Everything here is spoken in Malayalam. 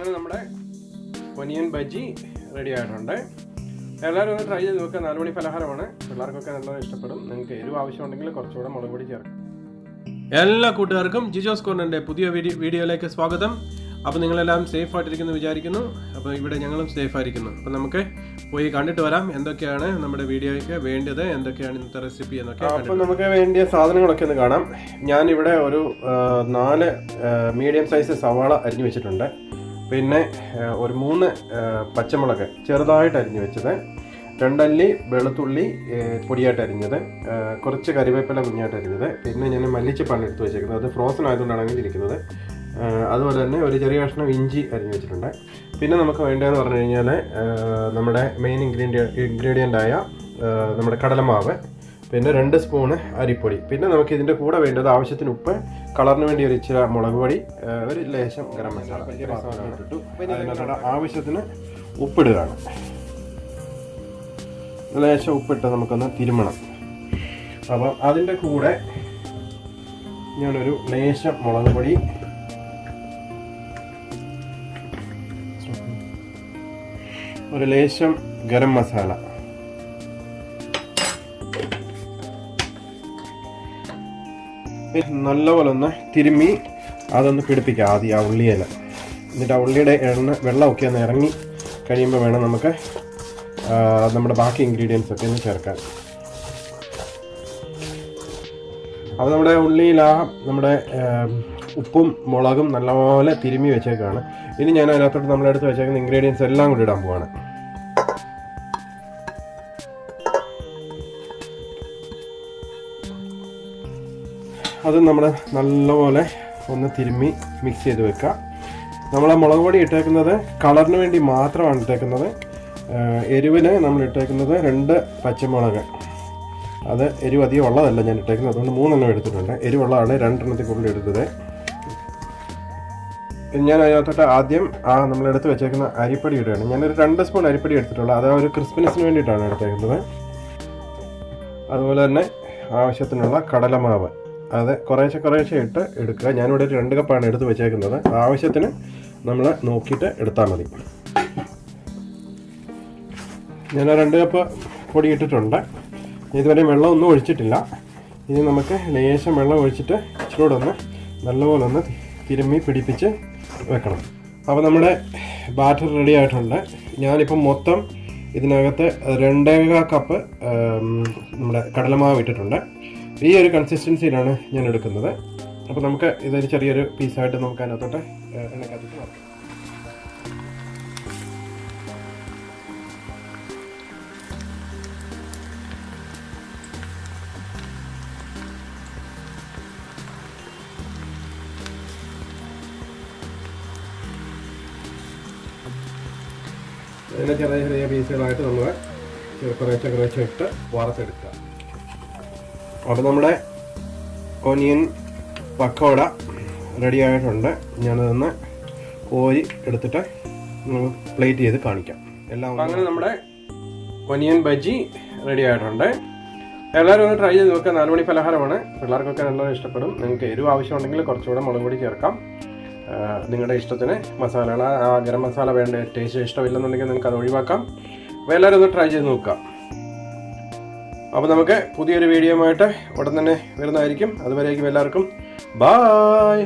അങ്ങനെ നമ്മുടെ ഒനിയൻ ബജി റെഡി ആയിട്ടുണ്ട്. എല്ലാവരും ഒന്ന് ട്രൈ ചെയ്ത് നോക്കുക. 4 മണി പലഹാരമാണ്, പിള്ളേർക്കൊക്കെ നല്ലത് ഇഷ്ടപ്പെടും. നിങ്ങൾക്ക് എരിവ് ആവശ്യമുണ്ടെങ്കിൽ കുറച്ചുകൂടെ മുളക് പൊടി ചേർക്കും. എല്ലാ കൂട്ടുകാർക്കും ജിജോസ് കോർണറിൻ്റെ പുതിയ വീഡിയോയിലേക്ക് സ്വാഗതം. അപ്പോൾ നിങ്ങളെല്ലാം സേഫ് ആയിട്ടിരിക്കുന്നു വിചാരിക്കുന്നു. അപ്പോൾ ഇവിടെ ഞങ്ങളും സേഫ് ആയിരിക്കുന്നു. അപ്പോൾ നമുക്ക് പോയി കണ്ടിട്ട് വരാം എന്തൊക്കെയാണ് നമ്മുടെ വീഡിയോയ്ക്ക് വേണ്ടത്, എന്തൊക്കെയാണ് ഇന്നത്തെ റെസിപ്പി എന്നൊക്കെ. അപ്പോൾ നമുക്ക് വേണ്ടിയ സാധനങ്ങളൊക്കെ ഒന്ന് കാണാം. ഞാനിവിടെ ഒരു 4 മീഡിയം സൈസ് സവാള അരിഞ്ഞു വെച്ചിട്ടുണ്ട്. പിന്നെ ഒരു 3 പച്ചമുളക് ചെറുതായിട്ട് അരിഞ്ഞു വെച്ചത്, 2 അല്ലി വെളുത്തുള്ളി പൊടിയായിട്ട് അരിഞ്ഞത്, കുറച്ച് കറിവേപ്പില കുഞ്ഞായിട്ട് അരിഞ്ഞത്, പിന്നെ ഞാൻ മല്ലിച്ചപ്പാണ് എടുത്ത് വെച്ചേക്കുന്നത്. അത് ഫ്രോസൺ ആയതുകൊണ്ടാണ് അങ്ങനെ ഇരിക്കുന്നത്. അതുപോലെ തന്നെ ഒരു ചെറിയ കഷ്ണം ഇഞ്ചി അരിഞ്ഞു വെച്ചിട്ടുണ്ട്. പിന്നെ നമുക്ക് വേണ്ടതെന്ന് പറഞ്ഞു കഴിഞ്ഞാൽ നമ്മുടെ മെയിൻ ഇൻഗ്രീഡിയൻ്റായ നമ്മുടെ കടലമാവ്, പിന്നെ 2 സ്പൂണ് അരിപ്പൊടി, പിന്നെ നമുക്ക് ഇതിൻ്റെ കൂടെ വേണ്ടത് ആവശ്യത്തിന് ഉപ്പ്, കളറിന് വേണ്ടി ഒരു ഇച്ചിരി മുളക് പൊടി, ഒരു ലേശം ഗരം മസാല ഇട്ടിട്ടു. പിന്നെ അതിനകത്ത് ആവശ്യത്തിന് ഉപ്പിടുകയാണ്. ലേശം ഉപ്പിട്ട് നമുക്കൊന്ന് തിരുമണം. അപ്പം അതിൻ്റെ കൂടെ ഞാനൊരു ലേശം മുളക് പൊടി, ഒരു ലേശം ഗരം മസാല, നല്ലപോലെ ഒന്ന് തിരുമ്മി അതൊന്ന് പിടിപ്പിക്കുക ആദ്യം ആ ഉള്ളിയിൽ. എന്നിട്ട് ആ ഉള്ളിയുടെ വെള്ളമൊക്കെ ഒന്ന് ഇറങ്ങി കഴിയുമ്പോൾ വേണം നമുക്ക് നമ്മുടെ ബാക്കി ഇൻഗ്രീഡിയൻസ് ഒക്കെ ഒന്ന് ചേർക്കാൻ. അപ്പോൾ നമ്മുടെ ഉള്ളിയിൽ നമ്മുടെ ഉപ്പും മുളകും നല്ലപോലെ തിരുമ്മി വെച്ചേക്കാണ്. ഇനി ഞാൻ അതിനകത്തോട്ട് നമ്മളെടുത്ത് വെച്ചേക്കുന്ന ഇൻഗ്രീഡിയൻസ് എല്ലാം കൂടി ഇടാൻ പോവാണ്. അത് നമ്മൾ നല്ലപോലെ ഒന്ന് തിരുമ്മി മിക്സ് ചെയ്ത് വെക്കുക. നമ്മൾ മുളക് പൊടി ഇട്ടേക്കുന്നത് കളറിന് വേണ്ടി മാത്രമാണ് ഇട്ടേക്കുന്നത്. എരിവിന് നമ്മൾ ഇട്ടേക്കുന്നത് 2 പച്ചമുളക്. അത് എരിവ് അധികം ഉള്ളതല്ല ഞാൻ ഇട്ടേക്കുന്നത്, അതുകൊണ്ട് 3 എണ്ണം എടുത്തിട്ടുണ്ട്. എരിവുള്ളതാണ് 2 എണ്ണത്തിൽ കൂടുതൽ എടുത്തത്. ഞാൻ അതിനകത്തോട്ട് ആദ്യം നമ്മളെടുത്ത് വെച്ചേക്കുന്ന അരിപ്പൊടി ഇടുകയാണ്. ഞാനൊരു 2 സ്പൂൺ അരിപ്പൊടി എടുത്തിട്ടുള്ളൂ. അത് ഒരു ക്രിസ്പിനെസ്സിന് വേണ്ടിയിട്ടാണ് എടുത്തേക്കുന്നത്. അതുപോലെ തന്നെ ആവശ്യത്തിനുള്ള കടലമാവ്, അത് കുറേശ്ശെ ഇട്ട് എടുക്കുക. ഞാനിവിടെ ഒരു 2 കപ്പാണ് എടുത്ത് വെച്ചേക്കുന്നത്. ആവശ്യത്തിന് നമ്മൾ നോക്കിയിട്ട് എടുത്താൽ മതി. ഞാൻ 2 കപ്പ് പൊടി ഇട്ടിട്ടുണ്ട്. ഇതുവരെ വെള്ളമൊന്നും ഒഴിച്ചിട്ടില്ല. ഇനി നമുക്ക് ലേശം വെള്ളം ഒഴിച്ചിട്ട് ഇച്ചിലൂടെ ഒന്ന് നല്ലപോലെ ഒന്ന് തിരുമ്മി പിടിപ്പിച്ച് വെക്കണം. അപ്പോൾ നമ്മുടെ ബാറ്റർ റെഡി ആയിട്ടുണ്ട്. ഞാനിപ്പം മൊത്തം ഇതിനകത്ത് 2.25 കപ്പ് നമ്മുടെ കടലമാവ് ഇട്ടിട്ടുണ്ട്. ഈ ഒരു കൺസിസ്റ്റൻസിയിലാണ് ഞാൻ എടുക്കുന്നത്. അപ്പോൾ നമുക്ക് ഇതൊരു ചെറിയൊരു പീസായിട്ട് നമുക്ക് അതിനകത്തോട്ട് എണ്ണക്കകത്തിട്ട് നോക്കാം. ഇതിനെ ചെറിയ പീസുകളായിട്ട് നമ്മൾ കുറേശ്ശെ ഇട്ട് വറുത്തെടുക്കുക. അപ്പോൾ നമ്മുടെ ഓനിയൻ പക്കോട റെഡി ആയിട്ടുണ്ട്. ഞാനതൊന്ന് കോരി എടുത്തിട്ട് പ്ലേറ്റ് ചെയ്ത് കാണിക്കാം. എല്ലാം അങ്ങനെ നമ്മുടെ ഒനിയൻ ബജി റെഡി ആയിട്ടുണ്ട്. എല്ലാവരും ഒന്ന് ട്രൈ ചെയ്ത് നോക്കുക. 4 മണി പലഹാരമാണ്, പിള്ളേർക്കൊക്കെ നല്ലത് ഇഷ്ടപ്പെടും. നിങ്ങൾക്ക് എരിവ് ആവശ്യമുണ്ടെങ്കിൽ കുറച്ചുകൂടെ മുളക് പൊടി ചേർക്കാം. നിങ്ങളുടെ ഇഷ്ടത്തിന് മസാലകൾ, ഗരം മസാല വേണ്ട ടേസ്റ്റ് ഇഷ്ടമില്ലെന്നുണ്ടെങ്കിൽ നിങ്ങൾക്ക് അത് ഒഴിവാക്കാം. അപ്പോൾ എല്ലാവരും ഒന്ന് ട്രൈ ചെയ്ത് നോക്കുക. അപ്പോൾ നമുക്ക് പുതിയൊരു വീഡിയോ ആയിട്ട് ഉടൻ തന്നെ വരുന്നതായിരിക്കും. അതുവരേക്കും എല്ലാവർക്കും ബായ്.